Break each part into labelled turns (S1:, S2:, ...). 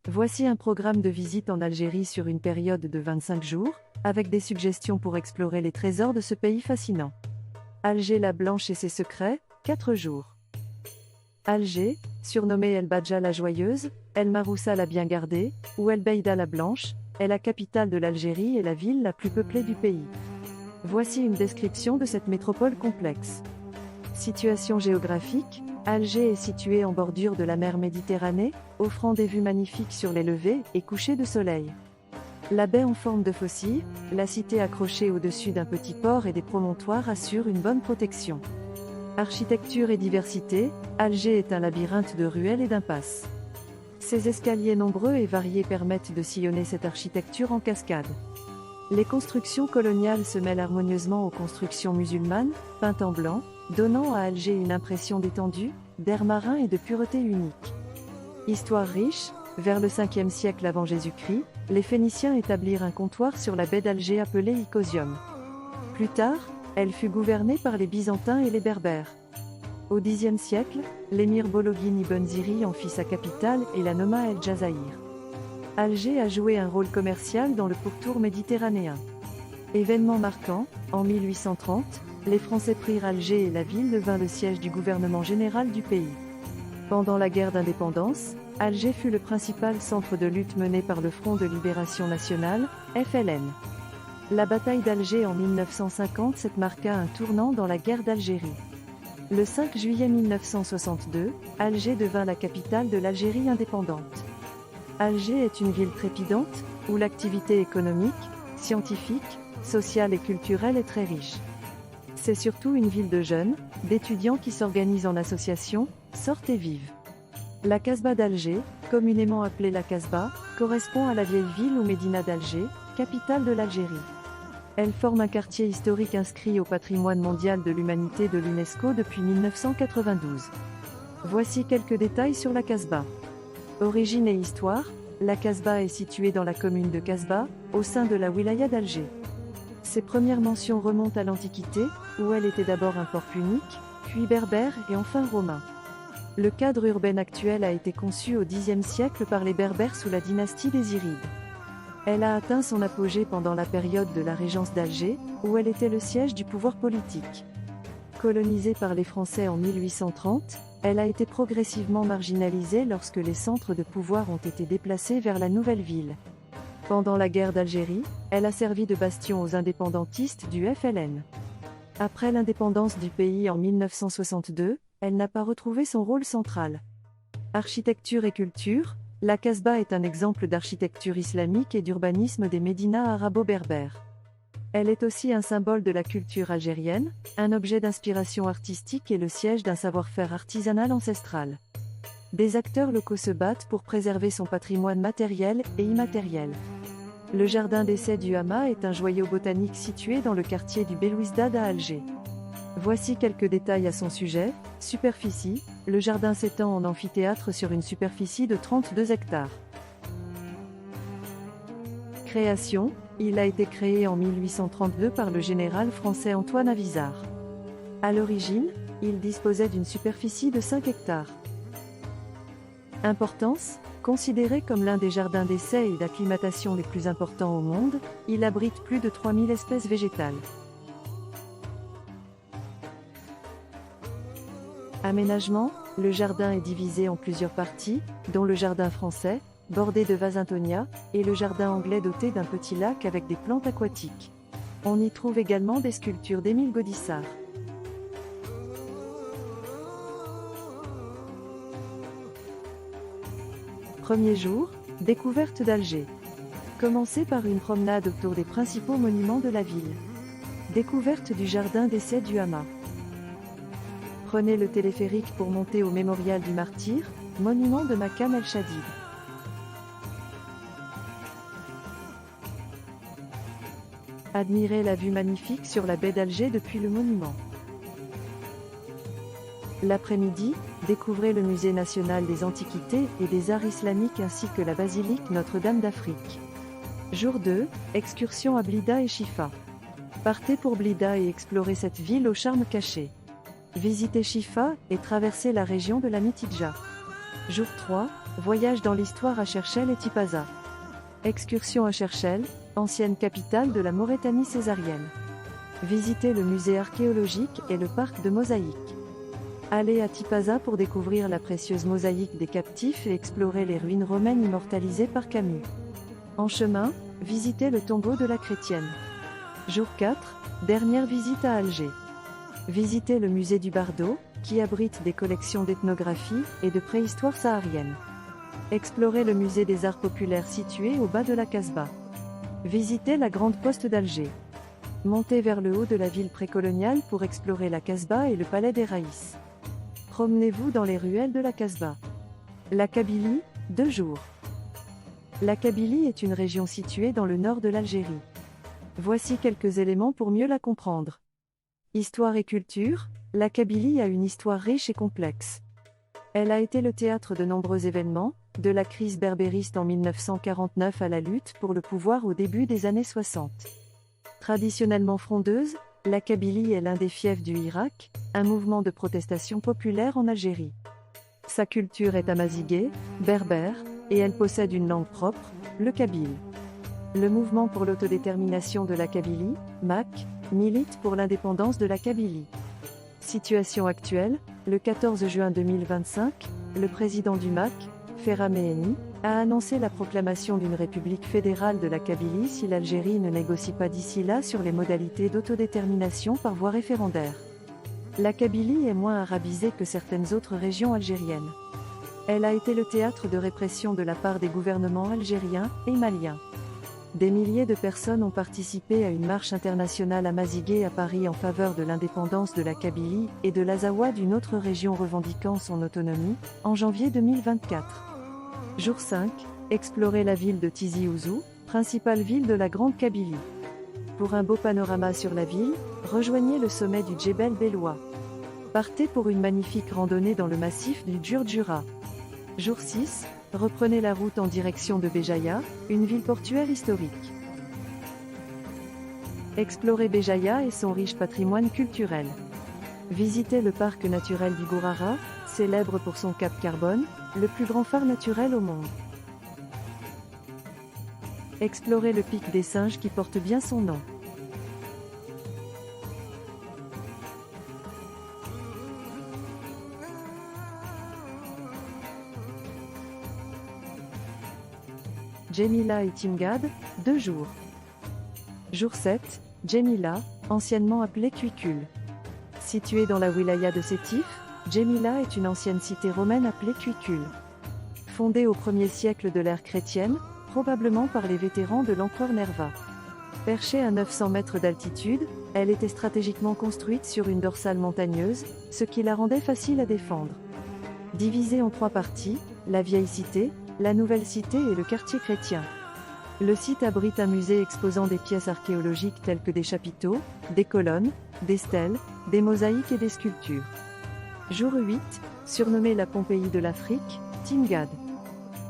S1: Voici un programme de visite en Algérie sur une période de 25 jours, avec des suggestions pour explorer les trésors de ce pays fascinant. Alger la Blanche et ses secrets, 4 jours. Alger, surnommée El Badja la Joyeuse, El Maroussa la Bien Gardée, ou El Beida la Blanche, est la capitale de l'Algérie et la ville la plus peuplée du pays. Voici une description de cette métropole complexe. Situation géographique, Alger est située en bordure de la mer Méditerranée, offrant des vues magnifiques sur les levées et couchers de soleil. La baie en forme de faucille, la cité accrochée au-dessus d'un petit port et des promontoires assure une bonne protection. Architecture et diversité, Alger est un labyrinthe de ruelles et d'impasses. Ses escaliers nombreux et variés permettent de sillonner cette architecture en cascade. Les constructions coloniales se mêlent harmonieusement aux constructions musulmanes, peintes en blanc, donnant à Alger une impression d'étendue, d'air marin et de pureté unique. Histoire riche, vers le 5e siècle avant Jésus-Christ, les Phéniciens établirent un comptoir sur la baie d'Alger appelé Icosium. Plus tard, elle fut gouvernée par les Byzantins et les Berbères. Au Xe siècle, l'émir Bologhine ibn Ziri en fit sa capitale et la nomma El Jazaïr. Alger a joué un rôle commercial dans le pourtour méditerranéen. Événement marquant, en 1830, les Français prirent Alger et la ville devint le siège du gouvernement général du pays. Pendant la guerre d'indépendance, Alger fut le principal centre de lutte mené par le Front de Libération Nationale, FLN. La bataille d'Alger en 1957 marqua un tournant dans la guerre d'Algérie. Le 5 juillet 1962, Alger devint la capitale de l'Algérie indépendante. Alger est une ville trépidante, où l'activité économique, scientifique, sociale et culturelle est très riche. C'est surtout une ville de jeunes, d'étudiants qui s'organisent en associations, sortent et vivent. La Casbah d'Alger, communément appelée la Casbah, correspond à la vieille ville ou Médina d'Alger, capitale de l'Algérie. Elle forme un quartier historique inscrit au patrimoine mondial de l'humanité de l'UNESCO depuis 1992. Voici quelques détails sur la Casbah. Origine et histoire, la Casbah est située dans la commune de Casbah, au sein de la wilaya d'Alger. Ses premières mentions remontent à l'Antiquité, où elle était d'abord un port punique, puis berbère et enfin romain. Le cadre urbain actuel a été conçu au Xe siècle par les Berbères sous la dynastie des Irides. Elle a atteint son apogée pendant la période de la régence d'Alger, où elle était le siège du pouvoir politique. Colonisée par les Français en 1830, elle a été progressivement marginalisée lorsque les centres de pouvoir ont été déplacés vers la nouvelle ville. Pendant la guerre d'Algérie, elle a servi de bastion aux indépendantistes du FLN. Après l'indépendance du pays en 1962, elle n'a pas retrouvé son rôle central. Architecture et culture, la Casbah est un exemple d'architecture islamique et d'urbanisme des médinas arabo-berbères. Elle est aussi un symbole de la culture algérienne, un objet d'inspiration artistique et le siège d'un savoir-faire artisanal ancestral. Des acteurs locaux se battent pour préserver son patrimoine matériel et immatériel. Le jardin d'essai du Hama est un joyau botanique situé dans le quartier du Belouizdad à Alger. Voici quelques détails à son sujet. Superficie, le jardin s'étend en amphithéâtre sur une superficie de 32 hectares. Création, il a été créé en 1832 par le général français Antoine Avizard. À l'origine, il disposait d'une superficie de 5 hectares. Importance, considéré comme l'un des jardins d'essai et d'acclimatation les plus importants au monde, il abrite plus de 3000 espèces végétales. Aménagement, le jardin est divisé en plusieurs parties, dont le jardin français, bordé de Vasintonia, et le jardin anglais doté d'un petit lac avec des plantes aquatiques. On y trouve également des sculptures d'Émile Gaudissart. Premier jour, découverte d'Alger. Commencez par une promenade autour des principaux monuments de la ville. Découverte du jardin d'essai du Hama. Prenez le téléphérique pour monter au mémorial du martyr, monument de Makam el-Chadid. Admirez la vue magnifique sur la baie d'Alger depuis le monument. L'après-midi, découvrez le musée national des antiquités et des arts islamiques ainsi que la basilique Notre-Dame d'Afrique. Jour 2, excursion à Blida et Chifa. Partez pour Blida et explorez cette ville au charme caché. Visitez Chifa et traversez la région de la Mitidja. Jour 3, Voyage dans l'histoire à Cherchell et Tipaza. Excursion à Cherchell, ancienne capitale de la Maurétanie césarienne. Visitez le musée archéologique et le parc de mosaïques. Allez à Tipaza pour découvrir la précieuse mosaïque des captifs et explorer les ruines romaines immortalisées par Camus. En chemin, visitez le tombeau de la chrétienne. Jour 4, dernière visite à Alger. Visitez le musée du Bardo, qui abrite des collections d'ethnographie et de préhistoire saharienne. Explorez le musée des arts populaires situé au bas de la Casbah. Visitez la grande poste d'Alger. Montez vers le haut de la ville précoloniale pour explorer la Casbah et le palais des Raïs. Promenez-vous dans les ruelles de la Casbah. La Kabylie, 2 jours. La Kabylie est une région située dans le nord de l'Algérie. Voici quelques éléments pour mieux la comprendre. Histoire et culture, la Kabylie a une histoire riche et complexe. Elle a été le théâtre de nombreux événements, de la crise berbériste en 1949 à la lutte pour le pouvoir au début des années 60. Traditionnellement frondeuse, la Kabylie est l'un des fiefs du Hirak, un mouvement de protestation populaire en Algérie. Sa culture est amazighe, berbère, et elle possède une langue propre, le kabyle. Le mouvement pour l'autodétermination de la Kabylie, MAK, milite pour l'indépendance de la Kabylie. Situation actuelle, le 14 juin 2025, le président du MAK, Ferhat Meheni, a annoncé la proclamation d'une république fédérale de la Kabylie si l'Algérie ne négocie pas d'ici là sur les modalités d'autodétermination par voie référendaire. La Kabylie est moins arabisée que certaines autres régions algériennes. Elle a été le théâtre de répression de la part des gouvernements algériens et maliens. Des milliers de personnes ont participé à une marche internationale amazighe à Paris en faveur de l'indépendance de la Kabylie et de l'Azawad, une autre région revendiquant son autonomie, en janvier 2024. Jour 5, explorez la ville de Tizi Ouzou, principale ville de la Grande Kabylie. Pour un beau panorama sur la ville, rejoignez le sommet du Djebel Belloua. Partez pour une magnifique randonnée dans le massif du Djurdjura. Jour 6, reprenez la route en direction de Béjaïa, une ville portuaire historique. Explorez Béjaïa et son riche patrimoine culturel. Visitez le parc naturel du Gourara, célèbre pour son cap Carbone, le plus grand phare naturel au monde. Explorez le pic des Singes qui porte bien son nom. Djemila et Timgad, 2 jours. Jour 7, Djemila, anciennement appelée Cuicul. Située dans la wilaya de Sétif, Djemila est une ancienne cité romaine appelée Cuicul. Fondée au 1er siècle de l'ère chrétienne, probablement par les vétérans de l'empereur Nerva. Perchée à 900 mètres d'altitude, elle était stratégiquement construite sur une dorsale montagneuse, ce qui la rendait facile à défendre. Divisée en 3 parties, la vieille cité, la nouvelle cité et le quartier chrétien. Le site abrite un musée exposant des pièces archéologiques telles que des chapiteaux, des colonnes, des stèles, des mosaïques et des sculptures. Jour 8, surnommée la Pompéi de l'Afrique, Timgad.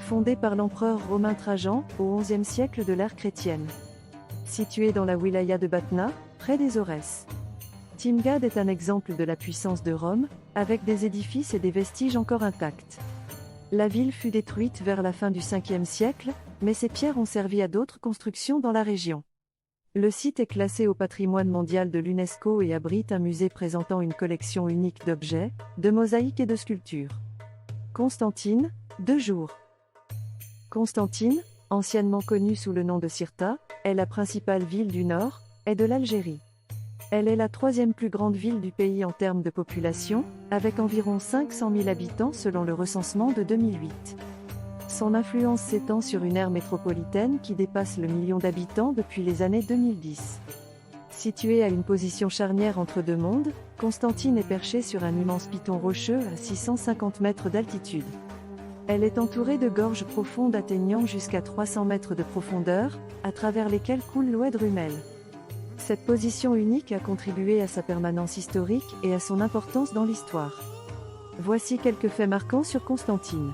S1: Fondée par l'empereur romain Trajan, au XIe siècle de l'ère chrétienne. Située dans la wilaya de Batna, près des Aurès. Timgad est un exemple de la puissance de Rome, avec des édifices et des vestiges encore intacts. La ville fut détruite vers la fin du 5e siècle, mais ses pierres ont servi à d'autres constructions dans la région. Le site est classé au patrimoine mondial de l'UNESCO et abrite un musée présentant une collection unique d'objets, de mosaïques et de sculptures. Constantine, 2 jours. Constantine, anciennement connue sous le nom de Cirta, est la principale ville du nord, et de l'Algérie. Elle est la 3e plus grande ville du pays en termes de population, avec environ 500 000 habitants selon le recensement de 2008. Son influence s'étend sur une aire métropolitaine qui dépasse le million d'habitants depuis les années 2010. Située à une position charnière entre 2 mondes, Constantine est perchée sur un immense piton rocheux à 650 mètres d'altitude. Elle est entourée de gorges profondes atteignant jusqu'à 300 mètres de profondeur, à travers lesquelles coule l'Oued Rumel. Cette position unique a contribué à sa permanence historique et à son importance dans l'histoire. Voici quelques faits marquants sur Constantine.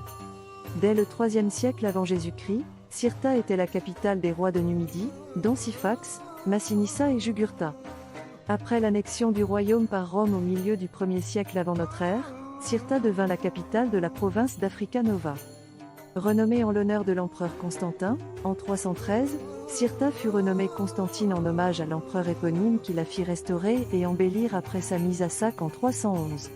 S1: Dès le IIIe siècle avant Jésus-Christ, Cirta était la capitale des rois de Numidie, dont Syphax, Massinissa et Jugurtha. Après l'annexion du royaume par Rome au milieu du 1er siècle avant notre ère, Cirta devint la capitale de la province d'Africa Nova. Renommée en l'honneur de l'empereur Constantin, en 313, Cirta fut renommée Constantine en hommage à l'empereur éponyme qui la fit restaurer et embellir après sa mise à sac en 311.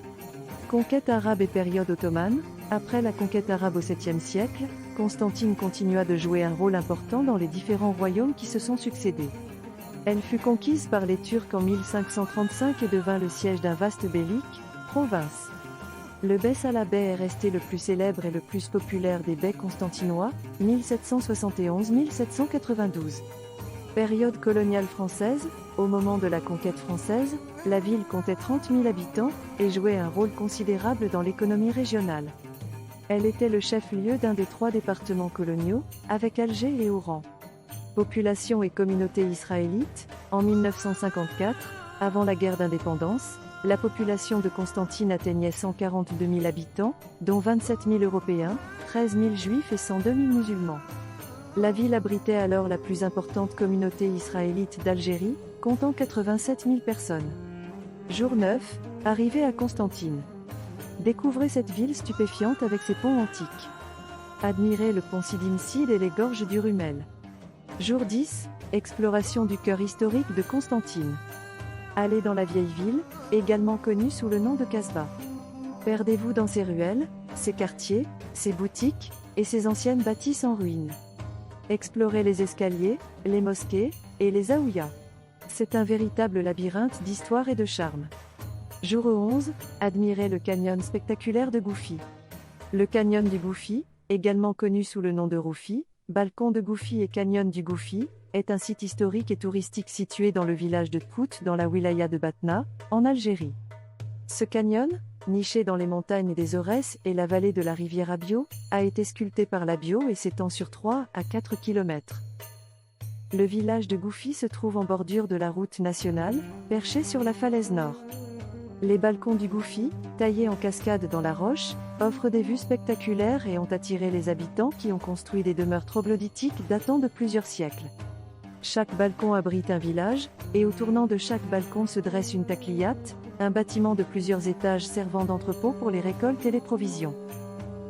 S1: Conquête arabe et période ottomane. Après la conquête arabe au 7e siècle, Constantine continua de jouer un rôle important dans les différents royaumes qui se sont succédés. Elle fut conquise par les Turcs en 1535 et devint le siège d'un vaste bélique, province. Le bey Salah Bey est resté le plus célèbre et le plus populaire des beys constantinois, 1771-1792. Période coloniale française. Au moment de la conquête française, la ville comptait 30 000 habitants et jouait un rôle considérable dans l'économie régionale. Elle était le chef-lieu d'un des 3 départements coloniaux, avec Alger et Oran. Population et communauté israélite. En 1954, avant la guerre d'indépendance, la population de Constantine atteignait 142 000 habitants, dont 27 000 Européens, 13 000 Juifs et 102 000 musulmans. La ville abritait alors la plus importante communauté israélite d'Algérie, comptant 87 000 personnes. Jour 9, arrivée à Constantine. Découvrez cette ville stupéfiante avec ses ponts antiques. Admirez le pont Sidi Msile et les gorges du Rumel. Jour 10, exploration du cœur historique de Constantine. Allez dans la vieille ville, également connue sous le nom de Casbah. Perdez-vous dans ses ruelles, ses quartiers, ses boutiques, et ses anciennes bâtisses en ruine. Explorez les escaliers, les mosquées, et les zaouïas. C'est un véritable labyrinthe d'histoire et de charme. Jour 11, admirez le canyon spectaculaire de Goufi. Le canyon du Goufi, également connu sous le nom de Roufi, balcon de Goufi et canyon du Goufi, est un site historique et touristique situé dans le village de Tpout dans la wilaya de Batna, en Algérie. Ce canyon, niché dans les montagnes des Aurès et la vallée de la rivière Abio, a été sculpté par l'Abio et s'étend sur 3 à 4 km. Le village de Goufi se trouve en bordure de la route nationale, perché sur la falaise nord. Les balcons du Goufi, taillés en cascade dans la roche, offrent des vues spectaculaires et ont attiré les habitants qui ont construit des demeures troglodytiques datant de plusieurs siècles. Chaque balcon abrite un village, et au tournant de chaque balcon se dresse une takliyat, un bâtiment de plusieurs étages servant d'entrepôt pour les récoltes et les provisions.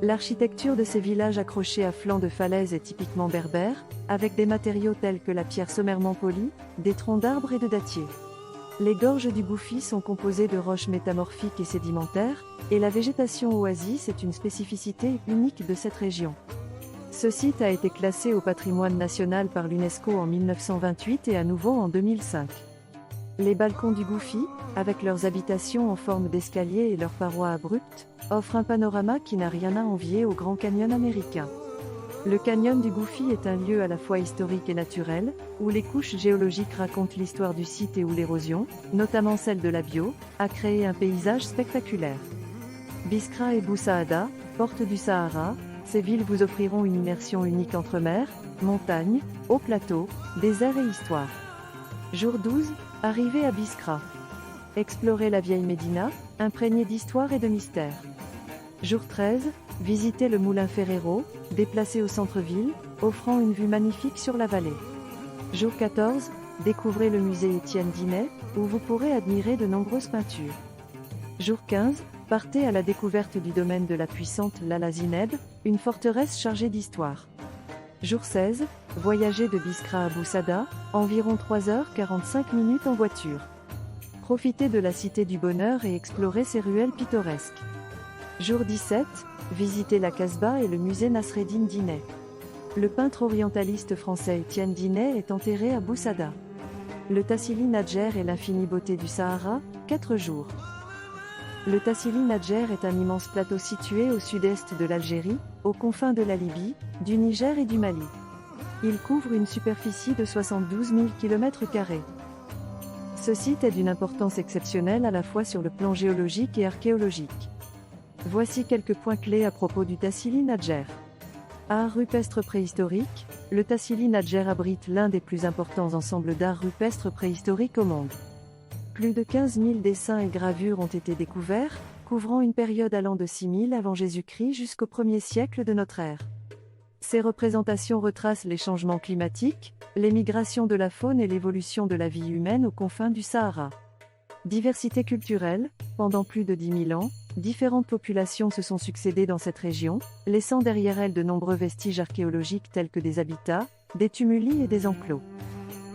S1: L'architecture de ces villages accrochés à flanc de falaise est typiquement berbère, avec des matériaux tels que la pierre sommairement polie, des troncs d'arbres et de dattiers. Les gorges du Goufi sont composées de roches métamorphiques et sédimentaires, et la végétation oasis est une spécificité unique de cette région. Ce site a été classé au patrimoine national par l'UNESCO en 1928 et à nouveau en 2005. Les balcons du Goufi, avec leurs habitations en forme d'escalier et leurs parois abruptes, offrent un panorama qui n'a rien à envier au Grand Canyon américain. Le canyon du Goufi est un lieu à la fois historique et naturel, où les couches géologiques racontent l'histoire du site et où l'érosion, notamment celle de l'Abio, a créé un paysage spectaculaire. Biskra et Bou Saada, porte du Sahara, ces villes vous offriront une immersion unique entre mer, montagne, haut plateau, désert et histoire. Jour 12, arrivée à Biskra. Explorez la vieille Médina, imprégnée d'histoire et de mystère. Jour 13, visitez le moulin Ferrero, déplacé au centre-ville, offrant une vue magnifique sur la vallée. Jour 14, découvrez le musée Étienne Dinet, où vous pourrez admirer de nombreuses peintures. Jour 15, partez à la découverte du domaine de la puissante Lala Zineb, une forteresse chargée d'histoire. Jour 16, voyagez de Biskra à Bou Saada, environ 3h45 en voiture. Profitez de la cité du bonheur et explorez ses ruelles pittoresques. Jour 17, visitez la Casbah et le musée Nasreddin Dinet. Le peintre orientaliste français Étienne Dinet est enterré à Bou Saada. Le Tassili Nadjer et l'infinie beauté du Sahara, 4 jours. Le Tassili Nadjer est un immense plateau situé au sud-est de l'Algérie, aux confins de la Libye, du Niger et du Mali. Il couvre une superficie de 72 000 km². Ce site est d'une importance exceptionnelle à la fois sur le plan géologique et archéologique. Voici quelques points clés à propos du Tassili Nadjer. Art rupestre préhistorique, le Tassili Nadjer abrite l'un des plus importants ensembles d'art rupestre préhistorique au monde. Plus de 15 000 dessins et gravures ont été découverts, couvrant une période allant de 6 000 avant Jésus-Christ jusqu'au 1er siècle de notre ère. Ces représentations retracent les changements climatiques, les migrations de la faune et l'évolution de la vie humaine aux confins du Sahara. Diversité culturelle, pendant plus de 10 000 ans, Différentes populations se sont succédées dans cette région, laissant derrière elles de nombreux vestiges archéologiques tels que des habitats, des tumuli et des enclos.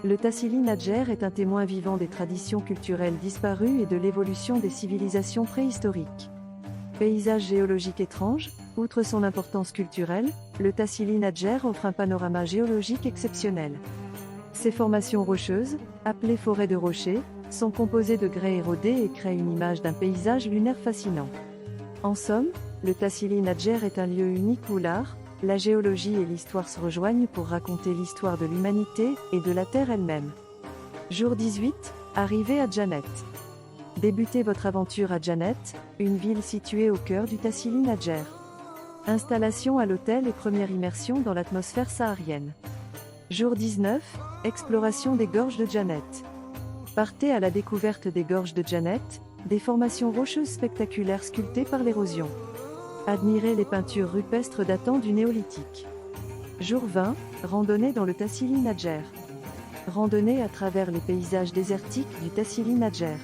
S1: Le Tassili Nadjer est un témoin vivant des traditions culturelles disparues et de l'évolution des civilisations préhistoriques. Paysage géologique étrange, outre son importance culturelle, le Tassili Nadjer offre un panorama géologique exceptionnel. Ces formations rocheuses, appelées forêts de rochers, sont composées de grès érodés et créent une image d'un paysage lunaire fascinant. En somme, le Tassili Nadjer est un lieu unique où l'art, la géologie et l'histoire se rejoignent pour raconter l'histoire de l'humanité et de la Terre elle-même. Jour 18, arrivée à Djanet. Débutez votre aventure à Djanet, une ville située au cœur du Tassili Nadjer. Installation à l'hôtel et première immersion dans l'atmosphère saharienne. Jour 19, exploration des gorges de Djanet. Partez à la découverte des gorges de Djanet, des formations rocheuses spectaculaires sculptées par l'érosion. Admirez les peintures rupestres datant du néolithique. Jour 20, randonnée dans le Tassili Nadjer. Randonnée à travers les paysages désertiques du Tassili Nadjer.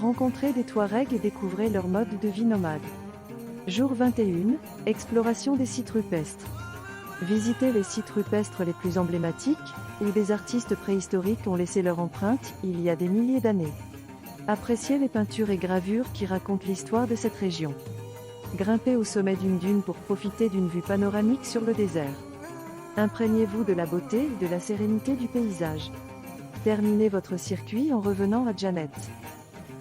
S1: Rencontrez des Touaregs et découvrez leur mode de vie nomade. Jour 21, exploration des sites rupestres. Visitez les sites rupestres les plus emblématiques, où des artistes préhistoriques ont laissé leur empreinte il y a des milliers d'années. Appréciez les peintures et gravures qui racontent l'histoire de cette région. Grimpez au sommet d'une dune pour profiter d'une vue panoramique sur le désert. Imprégnez-vous de la beauté et de la sérénité du paysage. Terminez votre circuit en revenant à Djanet.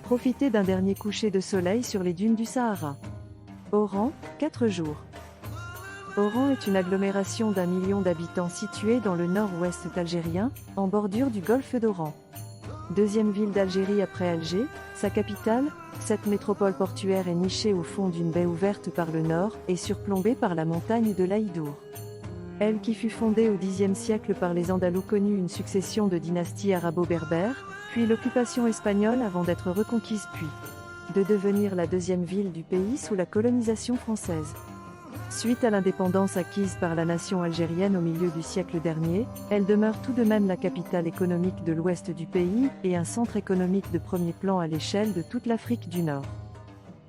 S1: Profitez d'un dernier coucher de soleil sur les dunes du Sahara. Oran, 4 jours. Oran est une agglomération d'1 million d'habitants située dans le nord-ouest algérien, en bordure du golfe d'Oran. Deuxième ville d'Algérie après Alger, sa capitale, cette métropole portuaire est nichée au fond d'une baie ouverte par le nord et surplombée par la montagne de l'Aïdour. Elle qui fut fondée au Xe siècle par les Andalous connut une succession de dynasties arabo-berbères, puis l'occupation espagnole avant d'être reconquise puis de devenir la deuxième ville du pays sous la colonisation française. Suite à l'indépendance acquise par la nation algérienne au milieu du siècle dernier, elle demeure tout de même la capitale économique de l'ouest du pays et un centre économique de premier plan à l'échelle de toute l'Afrique du Nord.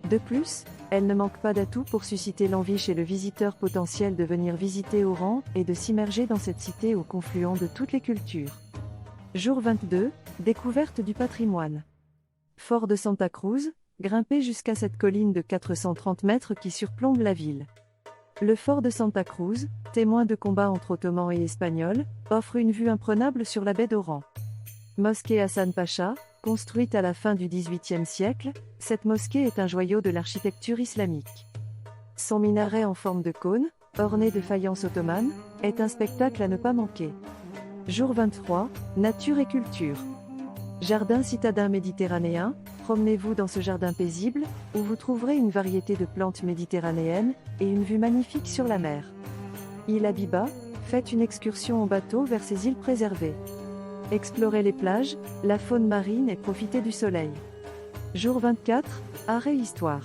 S1: De plus, elle ne manque pas d'atouts pour susciter l'envie chez le visiteur potentiel de venir visiter Oran et de s'immerger dans cette cité au confluent de toutes les cultures. Jour 22, découverte du patrimoine. Fort de Santa Cruz, grimpez jusqu'à cette colline de 430 mètres qui surplombe la ville. Le fort de Santa Cruz, témoin de combats entre Ottomans et Espagnols, offre une vue imprenable sur la baie d'Oran. Mosquée Hassan Pacha, construite à la fin du XVIIIe siècle, cette mosquée est un joyau de l'architecture islamique. Son minaret en forme de cône, orné de faïences ottomanes, est un spectacle à ne pas manquer. Jour 23, nature et culture. Jardin citadin méditerranéen, promenez-vous dans ce jardin paisible, où vous trouverez une variété de plantes méditerranéennes, et une vue magnifique sur la mer. Île Habiba, faites une excursion en bateau vers ces îles préservées. Explorez les plages, la faune marine et profitez du soleil. Jour 24, art et histoire.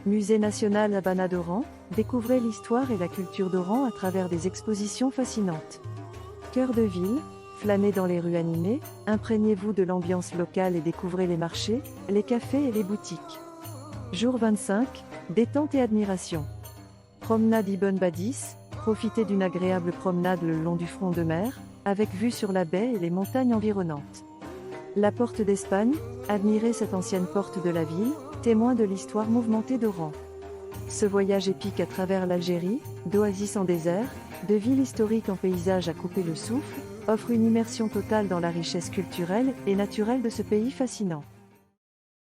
S1: Musée national Habana d'Oran, découvrez l'histoire et la culture d'Oran à travers des expositions fascinantes. Cœur de ville, flânez dans les rues animées, imprégnez-vous de l'ambiance locale et découvrez les marchés, les cafés et les boutiques. Jour 25, détente et admiration. Promenade Ibn Badis, profitez d'une agréable promenade le long du front de mer, avec vue sur la baie et les montagnes environnantes. La porte d'Espagne, admirez cette ancienne porte de la ville, témoin de l'histoire mouvementée d'Oran. Ce voyage épique à travers l'Algérie, d'oasis en désert, de ville historique en paysage à couper le souffle, offre une immersion totale dans la richesse culturelle et naturelle de ce pays fascinant.